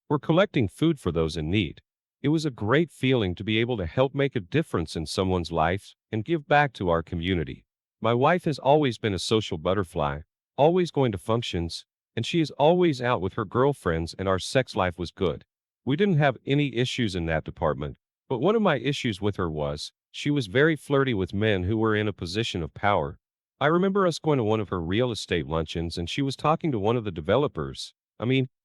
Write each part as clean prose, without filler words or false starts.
were collecting food for those in need. It was a great feeling to be able to help make a difference in someone's life and give back to our community. My wife has always been a social butterfly, always going to functions, and she is always out with her girlfriends, and our sex life was good. We didn't have any issues in that department, but one of my issues with her was she was very flirty with men who were in a position of power. I remember us going to one of her real estate luncheons and she was talking to one of the developers.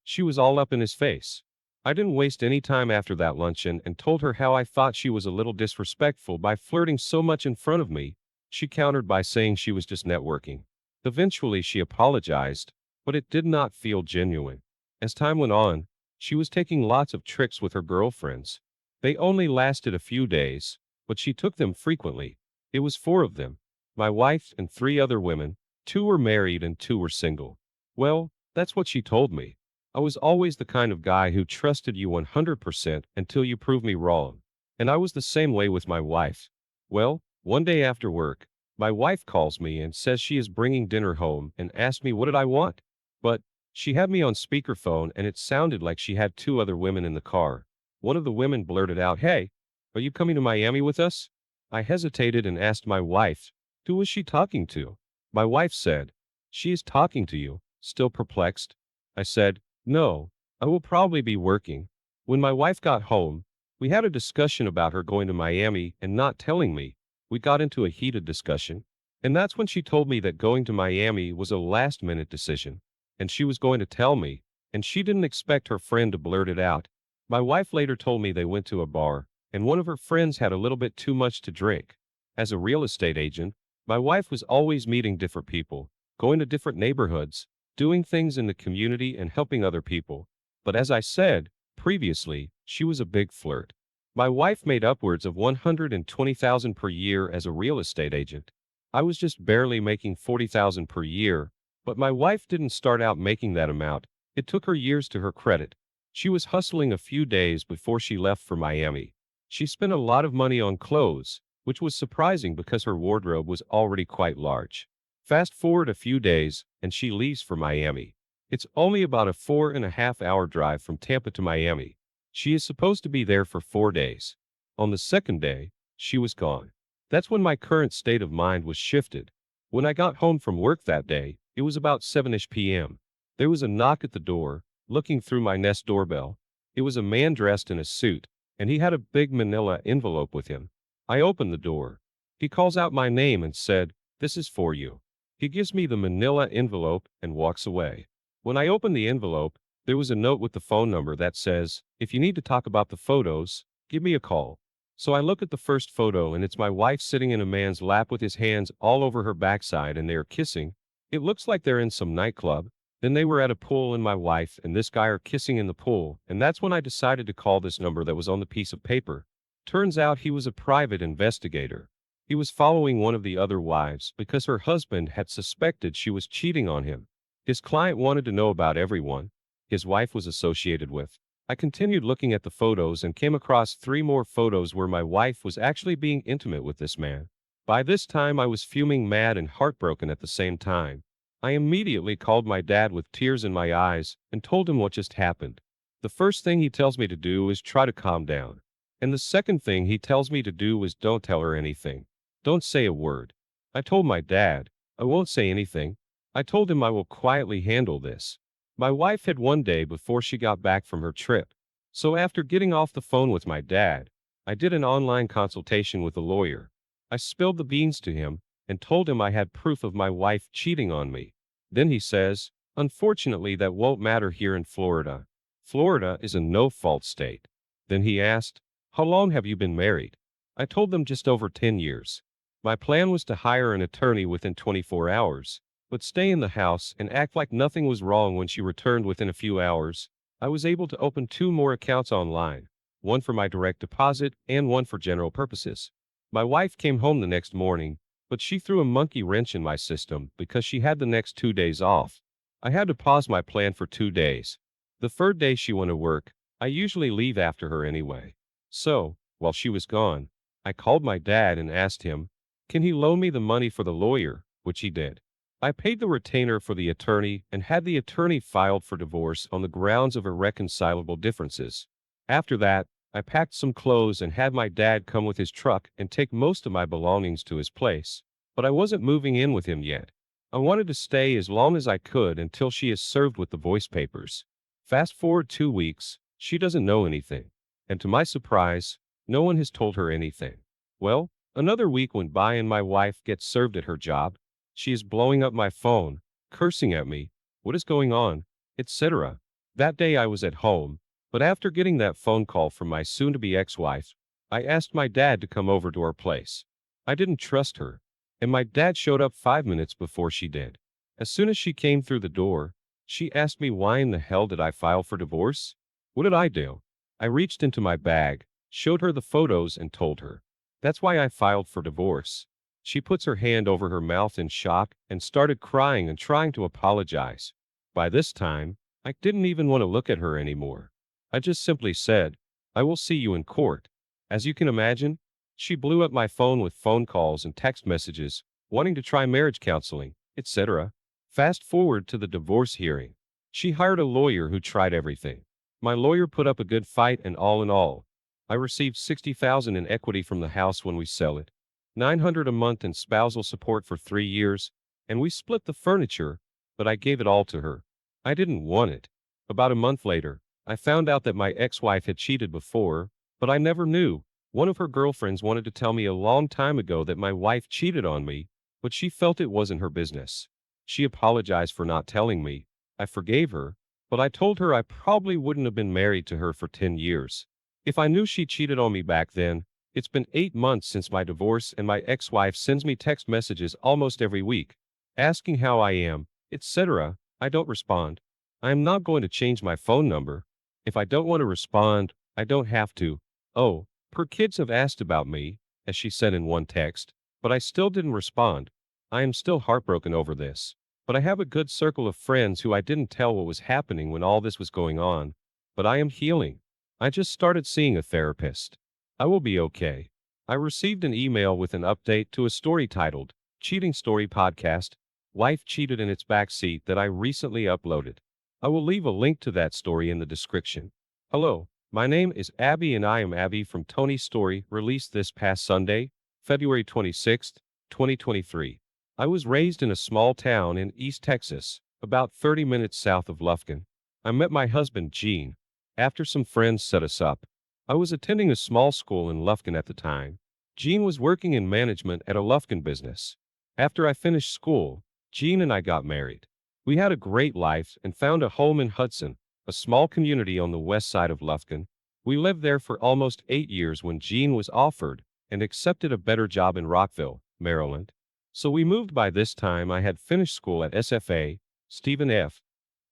She was all up in his face. I didn't waste any time after that luncheon and told her how I thought she was a little disrespectful by flirting so much in front of me. She countered by saying she was just networking. Eventually she apologized, but it did not feel genuine. As time went on, she was taking lots of tricks with her girlfriends. They only lasted a few days, but she took them frequently. It was four of them. My wife and three other women. Two were married and two were single. Well, that's what she told me. I was always the kind of guy who trusted you 100% until you proved me wrong. And I was the same way with my wife. Well, one day after work, my wife calls me and says she is bringing dinner home and asked me what did I want. But she had me on speakerphone and it sounded like she had two other women in the car. One of the women blurted out, "Hey, are you coming to Miami with us?" I hesitated and asked my wife, who was she talking to? My wife said, "She is talking to you," still perplexed. I said, "No, I will probably be working." When my wife got home, we had a discussion about her going to Miami and not telling me. We got into a heated discussion, and that's when she told me that going to Miami was a last-minute decision, and she was going to tell me, and she didn't expect her friend to blurt it out. My wife later told me they went to a bar, and one of her friends had a little bit too much to drink. As a real estate agent, my wife was always meeting different people, going to different neighborhoods, doing things in the community and helping other people. But as I said previously, she was a big flirt. My wife made upwards of $120,000 per year as a real estate agent. I was just barely making $40,000 per year, but my wife didn't start out making that amount. It took her years to her credit. She was hustling a few days before she left for Miami. She spent a lot of money on clothes, which was surprising because her wardrobe was already quite large. Fast forward a few days, and she leaves for Miami. It's only about a 4.5 hour drive from Tampa to Miami. She is supposed to be there for 4 days. On the second day, she was gone. That's when my current state of mind was shifted. When I got home from work that day, it was about 7ish p.m. There was a knock at the door. Looking through my Nest doorbell, it was a man dressed in a suit, and he had a big manila envelope with him. I opened the door. He calls out my name and said, "This is for you." He gives me the manila envelope and walks away. When I opened the envelope, there was a note with the phone number that says, "If you need to talk about the photos, give me a call." So I look at the first photo and it's my wife sitting in a man's lap with his hands all over her backside and they are kissing. It looks like they're in some nightclub. Then they were at a pool and my wife and this guy are kissing in the pool, and that's when I decided to call this number that was on the piece of paper. Turns out he was a private investigator. He was following one of the other wives because her husband had suspected she was cheating on him. His client wanted to know about everyone his wife was associated with. I continued looking at the photos and came across 3 more photos where my wife was actually being intimate with this man. By this time I was fuming mad and heartbroken at the same time. I immediately called my dad with tears in my eyes and told him what just happened. The first thing he tells me to do is try to calm down. And the second thing he tells me to do is don't tell her anything. Don't say a word. I told my dad, I won't say anything. I told him I will quietly handle this. My wife had one day before she got back from her trip. So after getting off the phone with my dad, I did an online consultation with a lawyer. I spilled the beans to him and told him I had proof of my wife cheating on me. Then he says, "Unfortunately, that won't matter here in Florida. Florida is a no-fault state." Then he asked, "How long have you been married?" I told them just over 10 years. My plan was to hire an attorney within 24 hours, but stay in the house and act like nothing was wrong when she returned within a few hours. I was able to open 2 more accounts online, one for my direct deposit and one for general purposes. My wife came home the next morning, but she threw a monkey wrench in my system because she had the next 2 days off. I had to pause my plan for 2 days. The third day she went to work. I usually leave after her anyway. So, while she was gone, I called my dad and asked him, can he loan me the money for the lawyer, which he did. I paid the retainer for the attorney and had the attorney filed for divorce on the grounds of irreconcilable differences. After that, I packed some clothes and had my dad come with his truck and take most of my belongings to his place. But I wasn't moving in with him yet. I wanted to stay as long as I could until she is served with the voice papers. Fast forward 2 weeks, she doesn't know anything. And to my surprise, no one has told her anything. Well, another week went by and my wife gets served at her job. She is blowing up my phone, cursing at me, what is going on, etc. That day I was at home, but after getting that phone call from my soon-to-be ex-wife, I asked my dad to come over to our place. I didn't trust her, and my dad showed up 5 minutes before she did. As soon as she came through the door, she asked me why in the hell did I file for divorce? What did I do? I reached into my bag, showed her the photos and told her. That's why I filed for divorce. She puts her hand over her mouth in shock and started crying and trying to apologize. By this time, I didn't even want to look at her anymore. I just simply said, I will see you in court. As you can imagine, she blew up my phone with phone calls and text messages, wanting to try marriage counseling, etc. Fast forward to the divorce hearing. She hired a lawyer who tried everything. My lawyer put up a good fight and all in all, I received $60,000 in equity from the house when we sell it. $900 a month in spousal support for 3 years, and we split the furniture, but I gave it all to her. I didn't want it. About a month later, I found out that my ex-wife had cheated before, but I never knew. One of her girlfriends wanted to tell me a long time ago that my wife cheated on me, but she felt it wasn't her business. She apologized for not telling me. I forgave her, but I told her I probably wouldn't have been married to her for 10 years. If I knew she cheated on me back then, it's been 8 months since my divorce and my ex-wife sends me text messages almost every week, asking how I am, etc. I don't respond. I am not going to change my phone number. If I don't want to respond, I don't have to. Oh, her kids have asked about me, as she said in one text, but I still didn't respond. I am still heartbroken over this. But I have a good circle of friends who I didn't tell what was happening when all this was going on. But I am healing. I just started seeing a therapist. I will be okay. I received an email with an update to a story titled, Cheating Story Podcast, Wife Cheated in Its Backseat that I recently uploaded. I will leave a link to that story in the description. Hello, my name is Abby and I am Abby from Tony's Story, released this past Sunday, February 26, 2023. I was raised in a small town in East Texas, about 30 minutes south of Lufkin. I met my husband, Gene, after some friends set us up. I was attending a small school in Lufkin at the time. Gene was working in management at a Lufkin business. After I finished school, Gene and I got married. We had a great life and found a home in Hudson, a small community on the west side of Lufkin. We lived there for almost 8 years when Gene was offered and accepted a better job in Rockville, Maryland. So we moved. By this time I had finished school at SFA, Stephen F.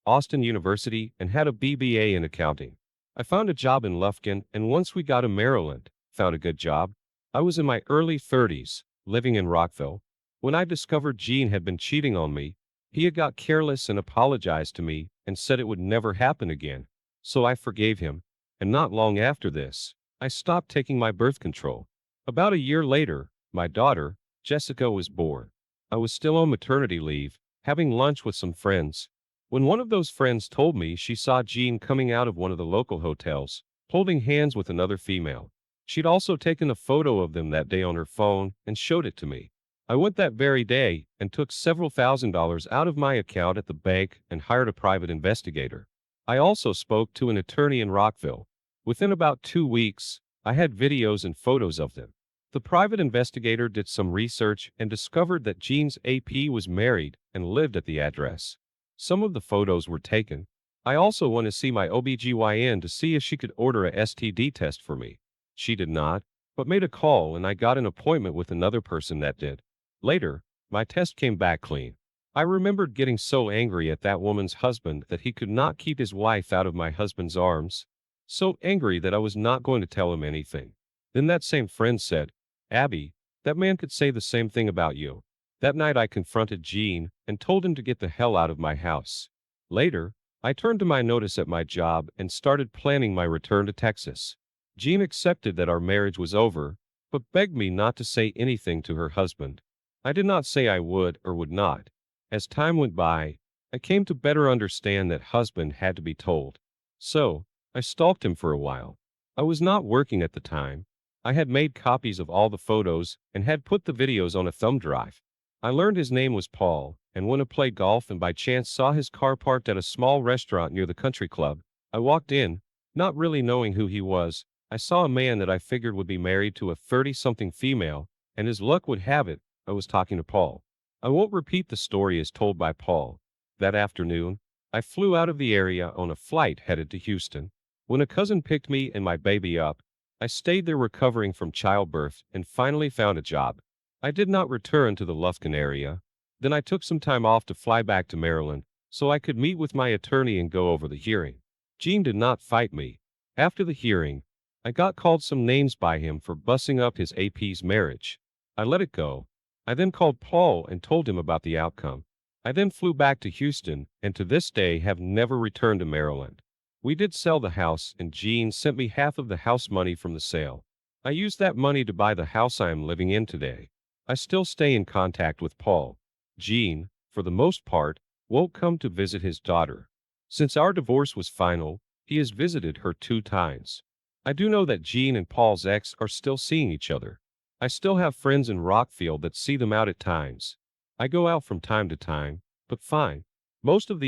Austin University, and had a BBA in accounting. I found a job in Lufkin, and once we got to Maryland, found a good job. I was in my early 30s, living in Rockville. When I discovered Gene had been cheating on me, he had got careless and apologized to me and said it would never happen again. So I forgave him, and not long after this, I stopped taking my birth control. About a year later, my daughter, Jessica, was born. I was still on maternity leave, having lunch with some friends, when one of those friends told me she saw Gene coming out of one of the local hotels, holding hands with another female. She'd also taken a photo of them that day on her phone and showed it to me. I went that very day and took several $1,000s out of my account at the bank and hired a private investigator. I also spoke to an attorney in Rockville. Within about 2 weeks, I had videos and photos of them. The private investigator did some research and discovered that Gene's AP was married and lived at the address. Some of the photos were taken. I also went to see my OBGYN to see if she could order a STD test for me. She did not, but made a call and I got an appointment with another person that did. Later, my test came back clean. I remembered getting so angry at that woman's husband that he could not keep his wife out of my husband's arms. So angry that I was not going to tell him anything. Then that same friend said, Abby, that man could say the same thing about you. That night I confronted Gene and told him to get the hell out of my house. Later, I turned to my notice at my job and started planning my return to Texas. Gene accepted that our marriage was over, but begged me not to say anything to her husband. I did not say I would or would not. As time went by, I came to better understand that husband had to be told. So, I stalked him for a while. I was not working at the time. I had made copies of all the photos and had put the videos on a thumb drive. I learned his name was Paul, and went to play golf and by chance saw his car parked at a small restaurant near the country club. I walked in, not really knowing who he was. I saw a man that I figured would be married to a 30-something female, and as luck would have it, I was talking to Paul. I won't repeat the story as told by Paul. That afternoon, I flew out of the area on a flight headed to Houston. When a cousin picked me and my baby up, I stayed there recovering from childbirth and finally found a job. I did not return to the Lufkin area. Then I took some time off to fly back to Maryland so I could meet with my attorney and go over the hearing. Gene did not fight me. After the hearing, I got called some names by him for bussing up his AP's marriage. I let it go. I then called Paul and told him about the outcome. I then flew back to Houston and to this day have never returned to Maryland. We did sell the house and Gene sent me half of the house money from the sale. I used that money to buy the house I am living in today. I still stay in contact with Paul. Gene, for the most part, won't come to visit his daughter. Since our divorce was final, he has visited her 2 times. I do know that Gene and Paul's ex are still seeing each other. I still have friends in Rockfield that see them out at times. I go out from time to time, but fine. Most of the